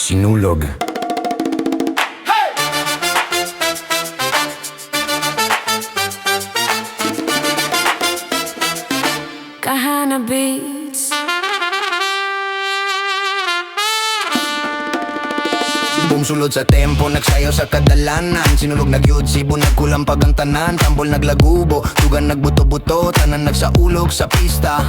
Sinulog. Kahana Beats. Bumsulod sa tempo, nagsayaw sa kadalanan. Sinulog nagyud, sibo nagkulang pag ang tanan. Tambol naglagubo, tugan nagbuto-buto, tanan nagsaulog sa pista.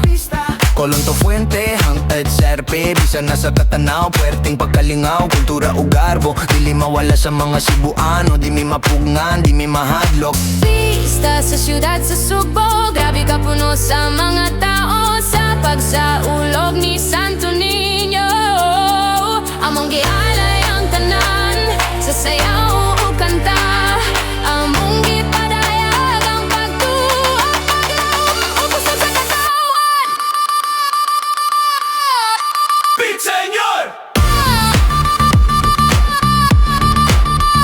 Kolon to Fuente, hangtad serpe, bisan na sa katanaw, puwerteng pagkalingaw, kultura o garbo. Dili mawala sa mga Cebuano, di mi mapugnan, di mi mahadlok. Pista sa syudad sa Subo, grabe ka puno sa mga tao. Sa pagsaulog ni Santo Niño, among gialay ang tanan, sa sayaw o kanta. Among gipadayag ang pagtuo, paglaom o kusog sa katawan. Beat Señor!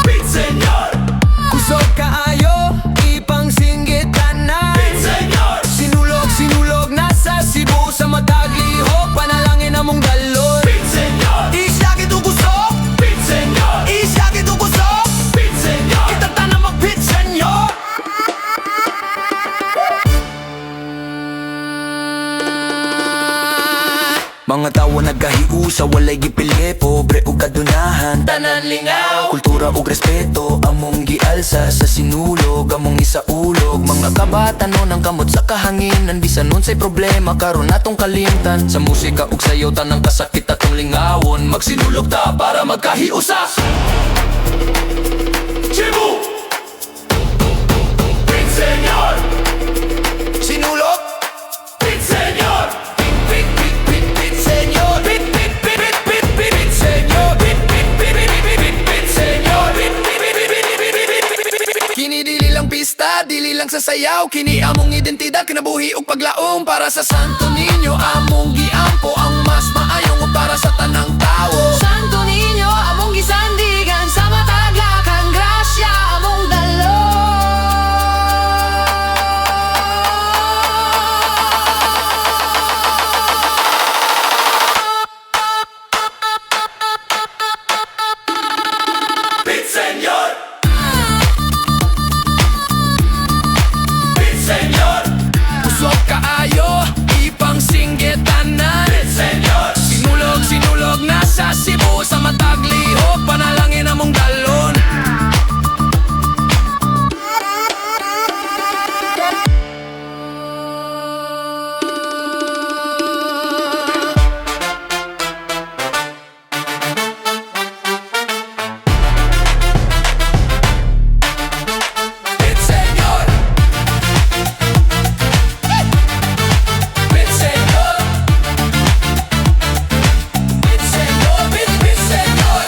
Beat Señor! Kusog kaayo, ipang singgitan na. Beat Señor! Sinulog, sinulog, nasa Cebu sa mataglihok, panalangin among dalon. Beat Señor! Isyagit o kusog, Beat Señor! isyagit o kusog, Beat Señor! itata na mag-beat senyor. Mga tawo nagkahiusa, walay gipili, pobre ug kadunahan. Tanan lingaw! Kultura ug respeto, among gialsa sa sinulog, among isaulog. Mga kabatanon ang kamot sa kahanginan, bisan unsay problema karon natong kalimtan. Sa musika ug sayaw tanang kasakit atong lingawon, magsinulog ta para magkahiusa. Cebu! Beat Señor! Sinulog, Beat Señor! beat, beat, beat, beat, senyor. Beat, beat, beat, beat, beat, beat, beat, senyor. Beat, beat, beat, beat, beat, beat, beat, senyor. Beat, beat, beat, beat, beat, beat, beat, beat. Kini dili lang pista, dili lang sa sayaw. Kini among identidad, kinabuhi ug paglaom. Para sa Santo Niño, among giampo ang mas maayong ug para sa tanang tawo. Santo Niño, among gisandigan, sa mataglakang grasya, among dalo. Beat Señor! Beat Señor! Kusog kaayo, ipang singgitanan. Beat Señor! Sinulog, sinulog, nasa Cebu sa mataglihok, panalangin among dalon. Beat Señor! Beat Señor! Beat Señor! Beat, beat Señor!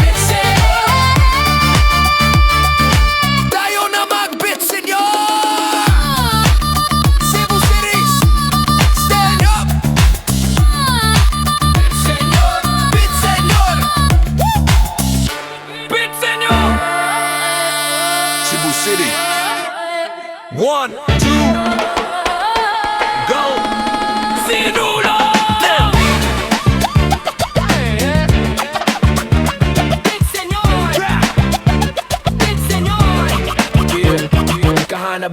Beat Señor! Tayo na mag-beat Señor! Cebu City, stand up! Beat Señor! Beat Señor! Beat Señor! Cebu City. 1, 2, go! Sinulog! Beat Señor! Beat Señor! Kahana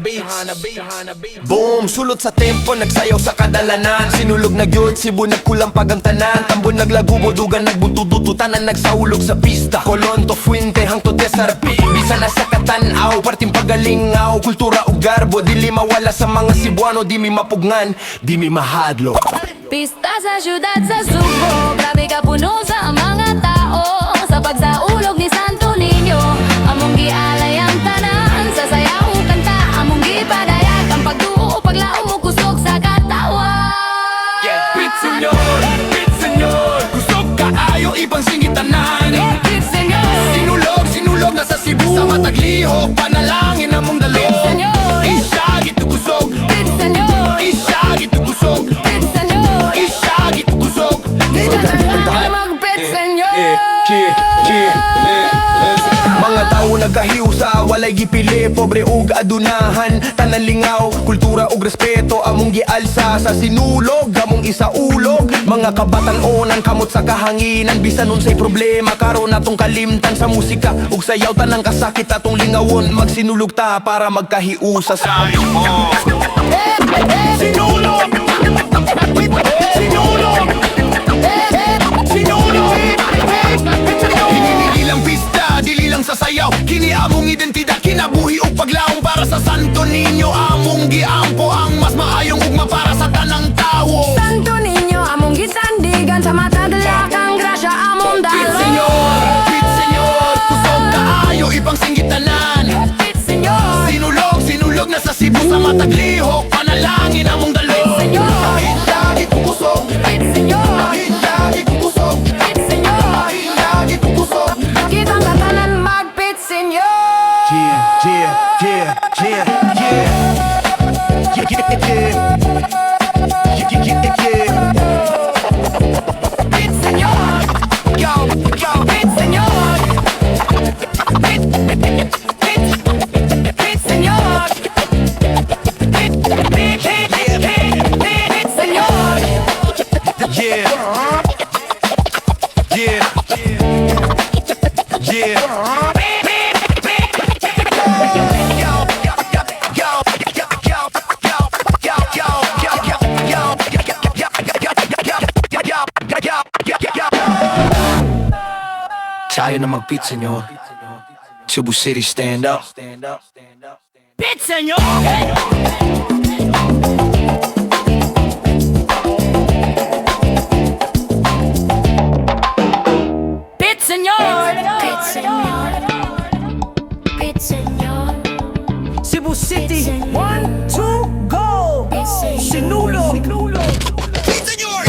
Beats. Boom! Sulot sa tempo, nagsayaw sa kadalanan. Sinulog na gyud, Cebu nagkulang pag ang tanan. Tambon naglagubo, dugan nagbutuduto, tanan nagsaulog sa pista. Kolon to Fuente, hangtod SRP, bisan na sa katanaw, parting pagalingaw. Kultura ug garbo, dili mawala sa mga Cebuano. Di mi mapugnan, di mi mahadlok. Pista sa syudad sa Subo, grabe ka puno sa mga tao. Sa pagsaulog ni Santo Niño, among gialay ang tanan, sa sayaw o kanta, among gipadayag ang pagtuo o paglaom mo kusog sa katawan. Beat Señor, Beat Señor, kusog kaayo, ibang singitanan. Beat Señor! Sinulog, sinulog na sa Cebu, sa mataglihok, panalangin among dalo. Beat Señor! Isyagit o kusog, Beat Señor! isyagit o kusog, Beat Señor! isyagit o kusog. Mag-Beat Señor! Mga tao nagkahiusa, walay gipili, pobre ug adunahan. Tanan lingaw, kultura ug respeto, among gialsa sa sinulog, among isaulog. Mga kabatan-onan, kamot sa kahanginan. Bisan unsay problema, karon atong kalimtan sa musika ug sayaw tanang kasakit atong lingawon. Magsinulog ta para magkahiusa sa Sinulog! Sinulog! Sinulog! Dili lang pista, dili lang sa sayaw. Kini among identidad, kinabuhi ug paglaom para sa Santo Niño. Among giampo ang mas maayong ugma para sa tanang tawo. Santo Niño, among gisandigan sa matadlakang grasya among Pit dalo. Senyor, kusog kaayo ibang singgitanan. Pit Senyor, Sinulog na sa Cebu sa mataglihok. Panalangin among dalo. Senyor, Hindagi kukusog, Pit Senyor, hindagi kukusog, Pit Senyor. hindagi kukusog. Kitang katanan mag-Pit Senyor. Yeah. Pit Senyor, Yo, Pit Senyor, Pit Senyor, Pit Senyor. Tayo na mag-pit, senyor. Cebu City, stand up. Pit Senyor. Pit Senyor. Pit Senyor. Pit Senyor. Cebu City, 1, 2, go! Pit Senyor. Sinulog! Pit Senyor.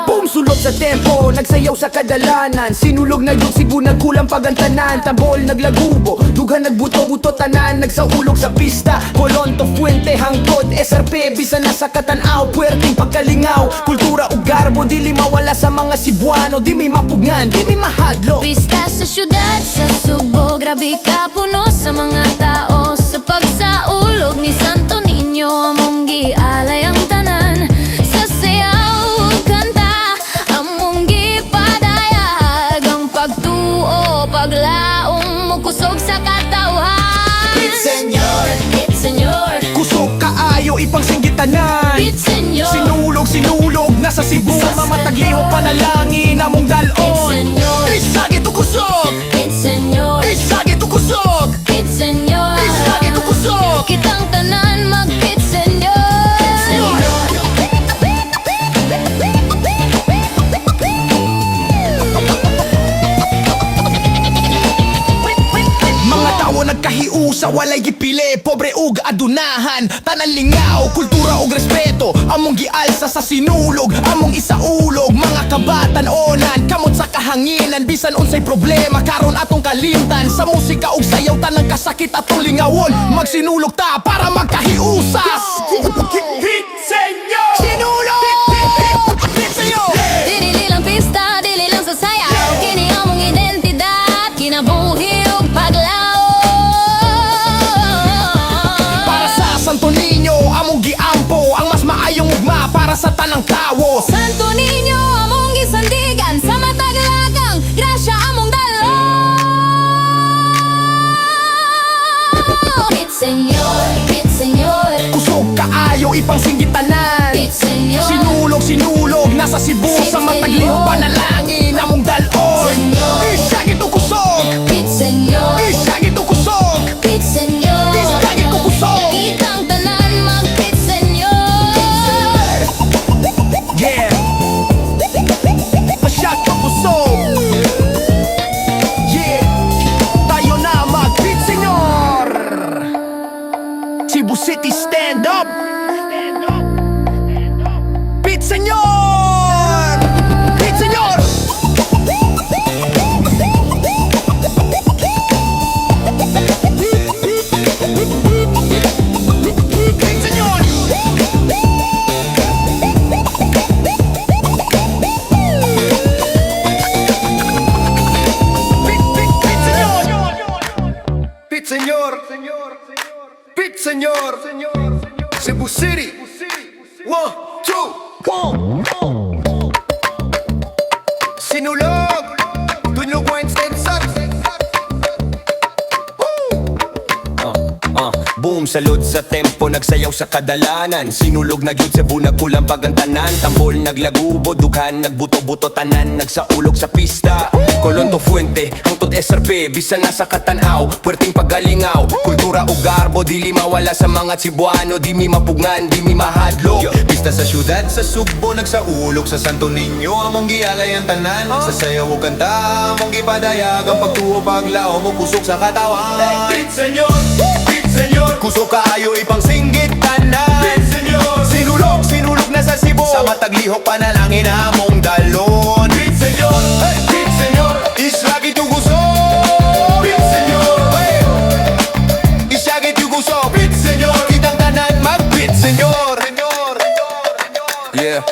Boom! Sulot sa tempo, nagsayaw sa kadalanan. Sinulog na yung Cebu, nagkulang pagantanan. Tambol, naglagubo, dughan nagbuto-buto tanan. Nagsaulog sa pista, Colonto, Fuente, Hangtod, SRP, bisan na sa Katanaw, puwerteng pagkalingaw. Kultura ug garbo, dili mawala sa mga Cebuano. Di may mapugnan, di may mahadlo. Pista sa syudad, sa Subo, grabe ka puno sa mga tao. Sa pagsaulog ni Santo Niño, among gialay ang tanan. Sa sayaw, kanta, among gipadayag. Ang pagtuo, paglaong mo kusog sa katawan. Pit Senyor. Pit Senyor, Kusog kaayo ipang singgitanan. Pit Senyor. Sinulog, nasa Cebu. Mamataglihok panalangin among dalon. Pit Senyor. Isagi to kusog, Pit Senyor, isagi to kusog, Pit Senyor. isagi to kusog. Kitang tanan mag-Pit Senyor. Mga tawo nagkahiusa, walay gipili, pobre ug adunahan. Tanan lingaw, kultura ug respeto, among gialsa sa sinulog, among isaulog. Mga kabatan-onan, kamot sa kahanginan, bisan unsay problema, karon atong kalimtan. Sa musika ug sayaw, tanang kasakit atong lingawon. Magsinulog ta para magkahiusas. Pit Senyor! Sinulog! Pit Senyor! Dili lang pista, dili lang sa sayaw. Kini among identidad, kinabuhi ug paglaom. Para sa Santo Niño, among giampo ang mas maayong ugma para sa tanang tawo. Santo Niño, among gisandigan sa mataglagang grasya among dalo. Pit Senyor, Pit Senyor, Kusog kaayo ipang singgitanan. Pit Senyor. Sinulog, nasa Cebu sa mataglihok panalangin among dalon. Senyor. Isagi to kusog, Pit Senyor, isagi to kusog, Pit Senyor. isagi to kusog. Kitang tanan mag-Pit Senyor. Yeah, pasyat ka kusog. Yeah, tayo na mag-beat, senyor. Cebu City, stand up. Beat, senyor. Beat, senyor. Senyor Cebu City 1, 2 Sinulog Tunog Weinstein Sucks Boom, salud sa tempo, nagsayaw sa kadalanan. Sinulog na gyud Cebu, nagkulang pagantanan. Tambol, naglagubo, dughan, nagbuto-buto tanan. Nagsaulog sa pista, Colon to Fuente, hangtod SRP, bisan na sa Katanaw. Puwerteng pagalingaw, kultura o garbo, dili mawala sa mga Cebuano. Di mi mapugnan, di mi mahadlok. Pista sa syudad, sa Sugbo, nagsaulog sa Santo Niño. Among gialay ang tanan, sa sayaw o kanta. Among gipadayag, ang pagtuo, paglao mo, kusok sa katawan. Beat Senyor, Beat Senyor, Kusok kaayo ipang singgit tanan. Beat Senyor, Sinulog na sa Cebu. Sa mataglihok panalangin among dalon. Beat Senyor, Beat Senyor, Isyagi tuguso. Beat Senyor, Isyagi tuguso. Beat Senyor, Kitang tanan mag-beat, senyor. Yeah.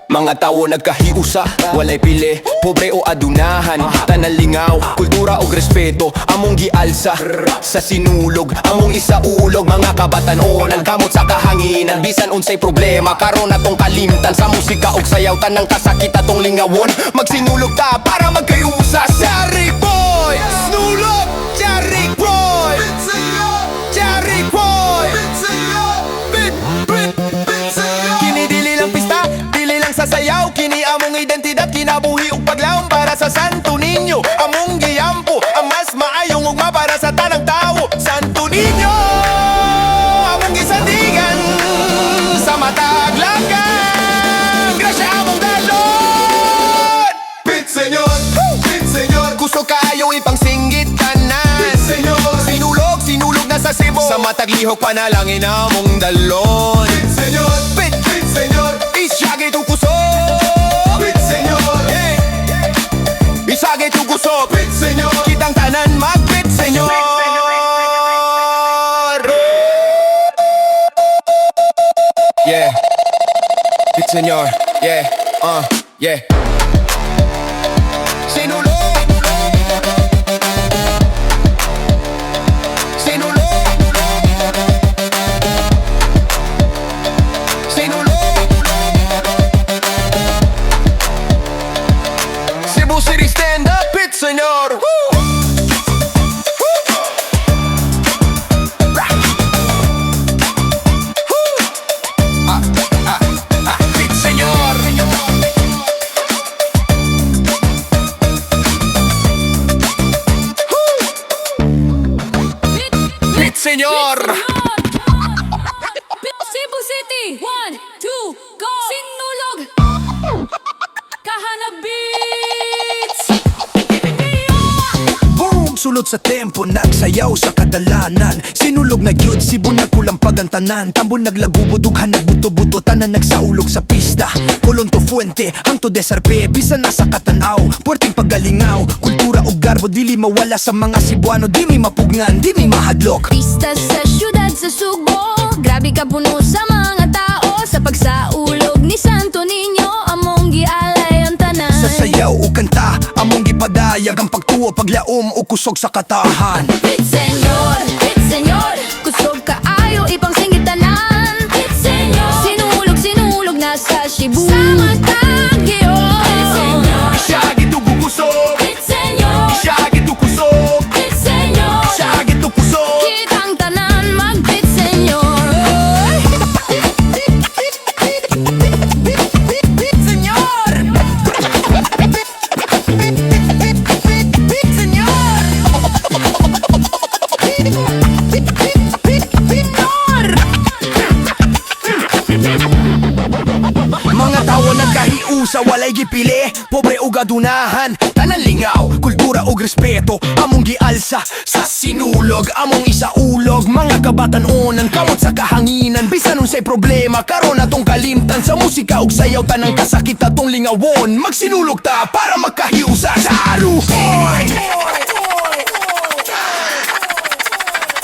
Mga tao nagkahiusa, walay pili, pobre o adunahan. Tanan lingaw, kultura o respeto, among gialsa sa sinulog, among isaulog. Mga kabatanon, kamot sa kahanginan, bisan unsay problema, karon atong kalimtan. Sa musika og sayaw, tanang kasakit atong lingawon. Magsinulog ta para magkayusa. Jaric Boy, Snulog, Jaric Boy, Jaric Boy, Kini dili lang pista, dili lang sasayaw. Kini among identidad, kinabuhi ug paglaom para sa Santo Niño. Among giyampo, ang mas maayong ugma para sa tanang tawo. Santo Niño, among gisandigan sa matag langgan. Grasya among dalon. Beat Senyor, Beat Senyor, Gusto kayo ipang singgit tanan. Beat Senyor, Sinulog na sa Cebu. Sa mataglihok panalangin among dalon. Beat Senyor, Beat Beat Senyor, Isyagi tukuso. Beat Senyor, Isagi tuguso. Beat Senyor, Kitang tanan mag-beat, senyor. Yeah, beat, senyor. Yeah, yeah. Sinulog. Sinulog. Sinulog. Cebu City stand up, beat, senyor. Beat, senyor. Beat, senyor. Cebu City 1, 2, go! Sinulog Kahanap Beats! Boom! Sulod sa tempo, nagsayaw sa kadalanan. Sinulog na gyud, Cebu nagkulang pagantanan. Tambon naglagubo, dughan nagbuto-buto, tanan nagsaulog sa pista. Colon to Fuente, hangtod SRP, bisan na sa Katanaw. Puwerteng pagalingaw, kultura o garbo, dili mawala sa mga Cebuano. Di mi mapugnan, di mi mahadlok. Pista sa syudad sa Sugbo, grabe ka puno sa mga tao. Sa pagsaulog ni Santo Niño, among gialay ang tanan. Sa sayaw o kanta, among gipadayag ang pagtuo, paglaom o kusog sa katahan. Beat Senyor, kusog kaayo ipang singitanan. Beat Senyor, sinulog na sa Cebu. Sa matagyo. Beat Senyor, Isyagi tuguso. Beat Senyor, Isyagi tuguso. Beat Senyor, Isyagi tuguso. kitang tanan mag-Beat Senyor. Beat senyor! Beat senyor! Mga tao nagkahiusa, walay gipili, pobre o gadunahan. Tanan lingaw, kultura o respeto, among gialsa sa sinulog, among isaulog. Mga kabatanon, kamot sa kahanginan, bisan unsay problema, karon atong kalimtan. Sa musika og sayaw, tanang kasakit atong lingawon. Magsinulog ta para magkahiusa sa aruhoy.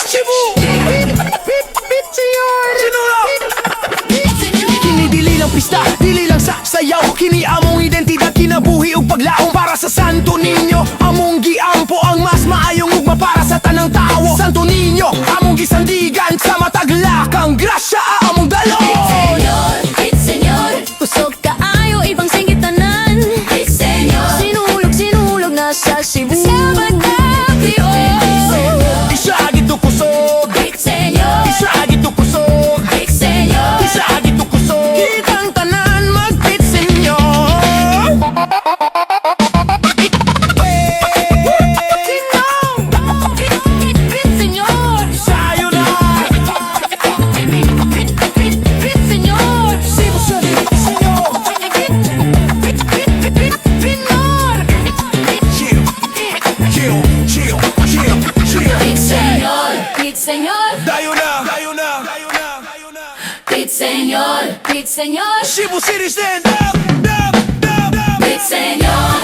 Cebu! Sinulog! Kini dili lang pista, dili lang sa sayaw. Kini among identidad, kinabuhi ug paglaom para sa Santo Niño. Among tanang tao. Santo Niño, among gisandigan sa mataglakang grasya among dalon. Senyor, Pit Senyor, Kusog kaayo ibang singitanan. Pit Senyor, Sinulog na sa Cebu. Sa Baguio. Isagi to kusog, Pit Senyor, isagi to kusog, Pit Senyor, isagi to kusog. Kitang tanan magpit senyor. Pit Senyor. Sayo na. Pit Senyor. Cebu City, senyor. Pinor. Chill, chill, chill, chill, chill. Pit Senyor, Pit Senyor. Dayo na, dayo na, dayo na, dayo na. Pit Senyor, Pit Senyor. Cebu City, stand up, up, up, up. Pit Senyor,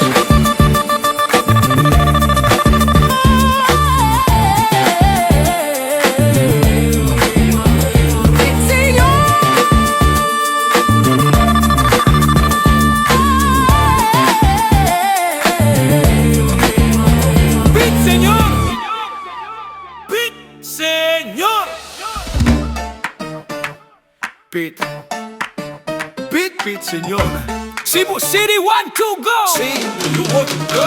Pit Senyor. Pit senyor. Pit senyor. Pit. Pit senyor. Cebu City, 1, 2, go!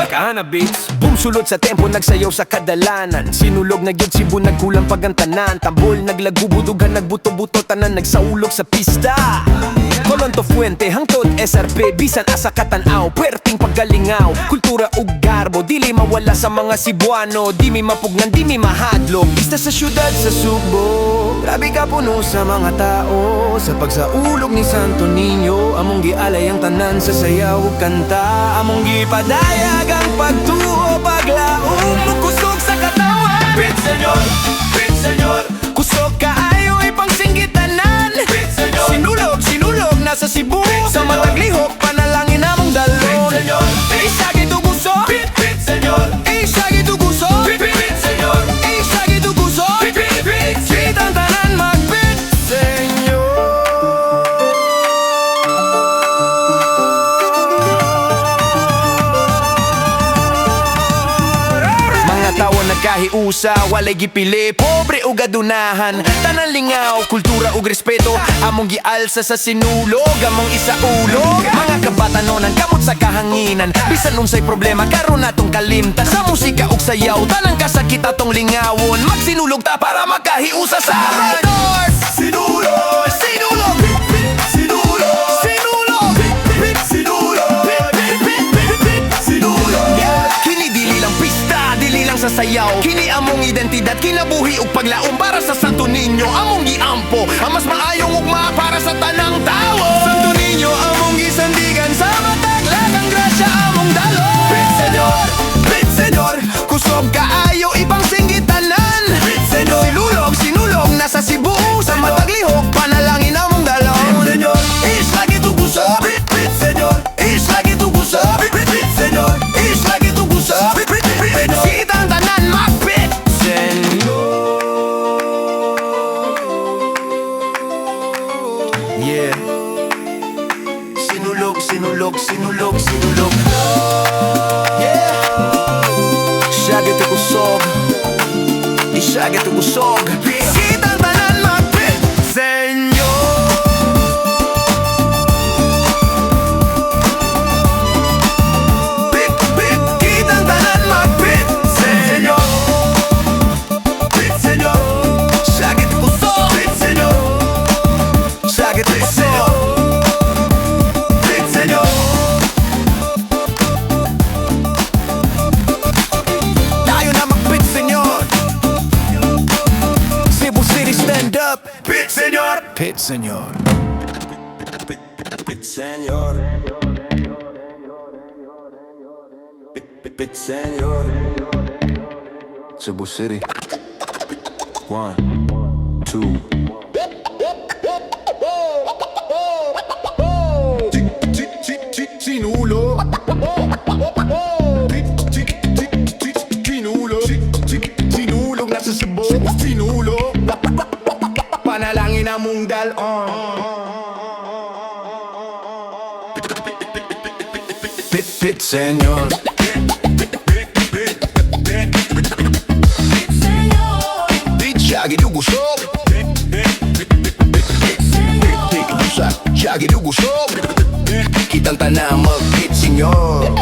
Kahana beats. Boom, sulod sa tempo, nagsayaw sa kadalanan. Sinulog na gyud Cebu, nagkulang pagantanan. Tambol, naglagubudugan, nagbuto-buto, tanan, nagsaulog sa pista. Colonto Fuente, hangtod SRP, bisan asa katanaw, perting paggalingaw. Kultura ug garbo, dili mawala sa mga Cebuano. Di mi mapugnan, di mi mahadlok. Pista sa syudad sa Subo, grabe ka puno sa mga tao. Sa pagsaulog ni Santo Niño, among gialay ang tanan sa sayaw ug kanta. Among gipadayag ang pagtuo, paglaom, kusog sa katawan. Pit senyor, pit senyor, kusog kaayo ipang singgitanan. Pit senyor, sinulog na sa Cebu, sa mataglihok panalangin among dalon. Isagi to kusog, pit senyor, isagi to kusog, pit senyor, isagi to kusog, kitang tanan mag-pit senyor. Mga tawo nagkahiusa, walay gipili, pobre ug adunahan. Tanan lingaw, kultura ug respeto, among gialsa sa sinulog, among isaulog. Mga kabatanon kamot sa kahanginan, bisan unsay problema karon natong kalimtan. Sa musika ug sayaw, tanang kasakit atong lingawon. Magsinulog ta para magkahiusa sa North. Sinulog, sinulog, sinulog, sinulog, sinulog. Kini dili lang pista, dili lang sa sayaw. Kini among identidad, kinabuhi ug paglaom para sa Santo Niño. Among giampo, ang mas maayong ugma para sa tanang tawo. Santo Niño, among gisandigan sa mataglagang grasya among dalo. Pit senyor, kusog kaayo ibang singgitanan. Pit senyor, sinulog na sa Cebu, sa mataglihok panalangin among dalo. Pit senyor, islagi to kusog. Pit senyor, islagi to kusog. Pit senyor, islagi to kusog. Kitang tanan mag-pit senyor. Yeah. Sinulog, sinulog, sinulog, sinulog. Yeah. Isagi to kusog. Isagi to kusog. Kitang tanan mag-pit senyor. Pit, kitang tanan mag-pit senyor. Pit senyor. Isagi to kusog. Pit senyor. Isagi to kusog. Pit senyor. Tayo na mag-pit senyor. Cebu City, stand up. Pit senyor. Pit senyor. Pit senyor. Pit senyor. Cebu City. 1, 2. Sinulo. Sinulog na sa Cebu. Sinulog. Panalangin among dalon. Pit senyor. Pit Shaggy dugusok Shaggy dugusok Kitang tanang mag-hit senyor.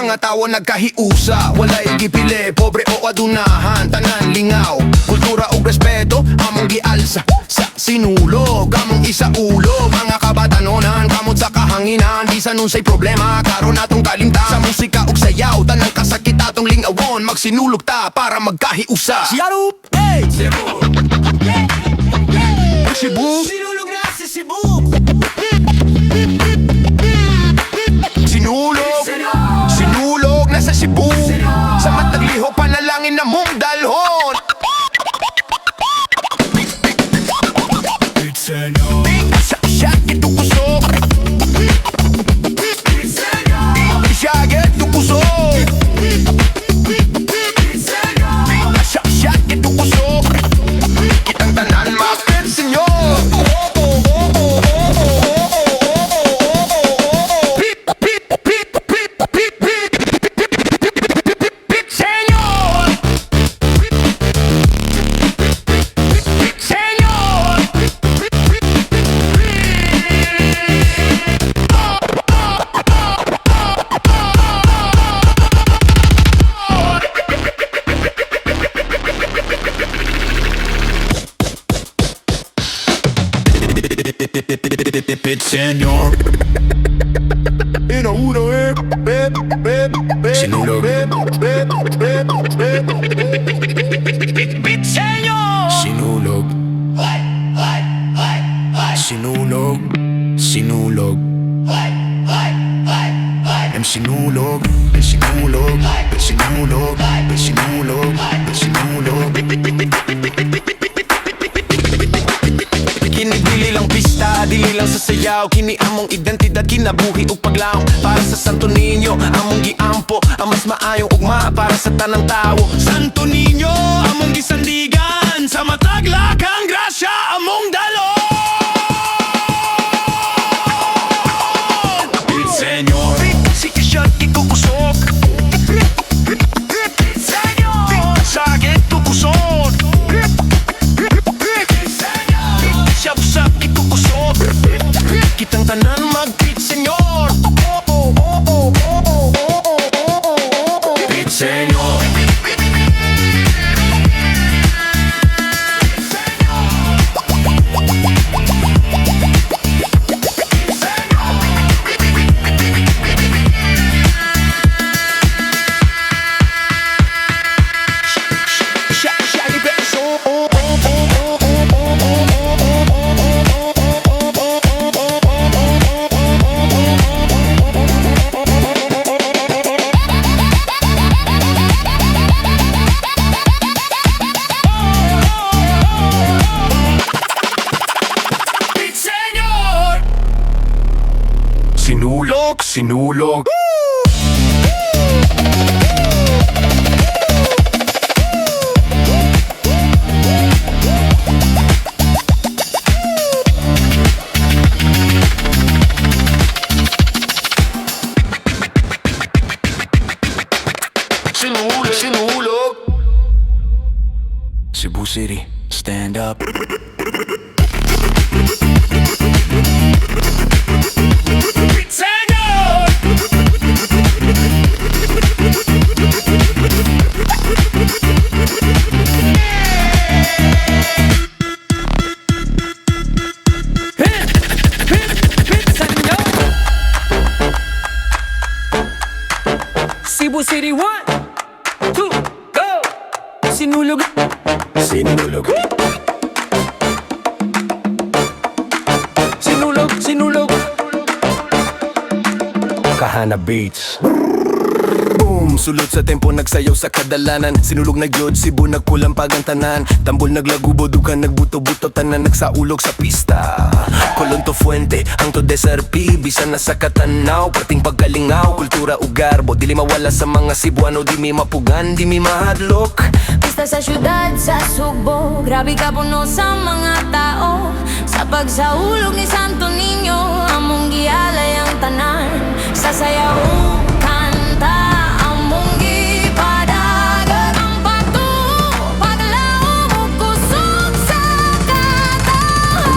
Mga tao nagkahiusa, walay gipili, pobre o adunahan, tanan lingaw, kultura ug respeto, among gialsa sa sinulog, among isaulo, mga kabatanon,an kamot sa kahanginan, di sa nun say problema, karon atong kalimtan, sa musika ug sayaw, tanang kasakit atong lingawon, magsinulog ta para magkahiusa. Siyarup, hey! Cebu, Cebu, sinulog na si Cebu. Sinulog, sinulog na sa Cebu. Sa matagliho panalangin na mong dalhon. Shaggy dugusok Shaggy dugusok Shaggy dugusok Kitang tanan makit senyor. Senyor Inauno Sinulog Sinulog Sinulog Sinulog Sinulog Sinulog Sinulog Sinulog Sinulog Kinigili lang pista, dili lang sa sayaw, kini among identidad, kinabuhi ug paglaom para sa Santo Niño, among giampo ang mas maayong ugma para sa tanang tawo. Santo Niño, among gisandigan sa mataglakang grasya among dalon. Senyor, sige siya ikukusok. Senyor, sakit tukusok. Siya ikukusok. Kitang tanan mag-beat senyor. Beat senyor. Sinulog, sinulog. Sinulog, sinulog. Cebu City, stand up. Cebu City 1, 2, go! Sinulog Sinulog Sinulog, sinulog Kahana Beats. Boom! Sulod sa tempo nagsayaw sa kadalanan. Sinulog na gyud Cebu nagkulang pagantanan. Tambol naglagubo dugan nagbuto-buto tanan nagsaulog sa pista. Colon to Fuente ang to SRP bisan na sa Katanaw pating pagkalingaw kultura ug garbo dili mawala sa mga Cebuano di mi mapugan di mi mahadlok. Pista sa syudad, sa Sugbo, grabe ka puno sa mga tao. Sa pagsaulog ni Santo Niño, among gialay ang tanan. Sa sayaw, kanta, among gipadagan. Ang pagtuo, paglaom, ug kusog sa katawhan.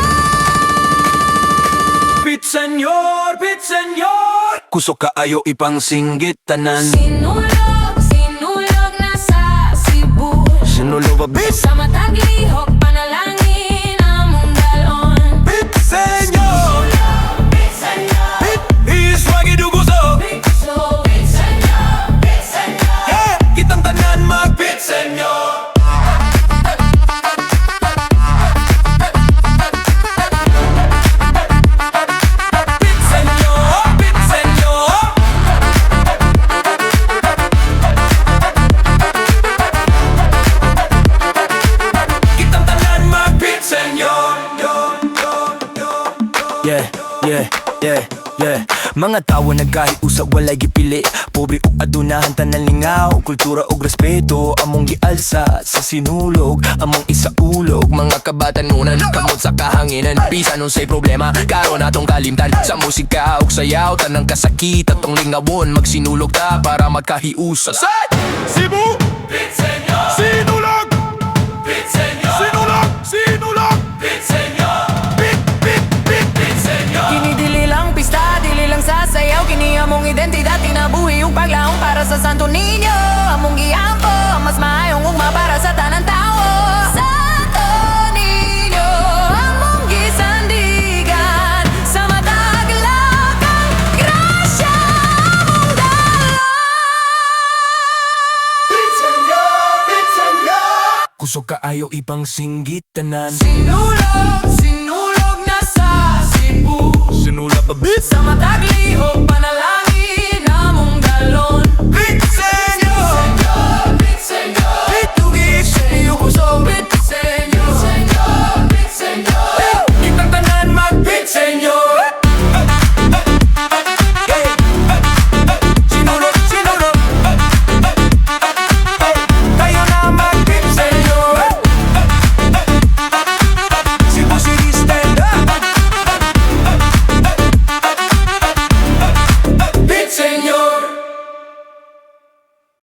Pit senyor, kusok kaayo ipang singgit tanan. Sinulog, sinulog na sa Cebu. Sinulog a bit Sa matag lihok, panalangin among dalon. Pit senyor, is wagi duguso. So, Yeah, kitang tanan mag pit senyor. Pit senyor, pit senyor. Kitang tanan mag pit senyor. Yeah, yeah, yeah, yeah. Mga tao nagkahiusap walay gipili. Pobre ug adunahan tanan lingaw. Kultura ug respeto among gialsa sa sinulog. Among isaulog mga kabatanunan. Kamot sa kahanginan. Bisan unsay problema karon atong kalimtan. Sa musika ug sayaw tanang kasakit atong lingawon. Magsinulog ta para magkahiusa. Cebu! Sinulog! Sinulog! Sinulog! kini dili lang pista, dili lang sasayaw. Kini among identidad, tinabuhi ug paglaong para sa Santo Niño. Among giampo, mas maayong ugma para sa tanang tao. Santo Niño, among gisandigan. Sa matag lakang grasya among dalon. Kusog kaayo ipang singgit tanan. Sinulog, sinulog na sa Cebu. Sinulap a bit Sa mata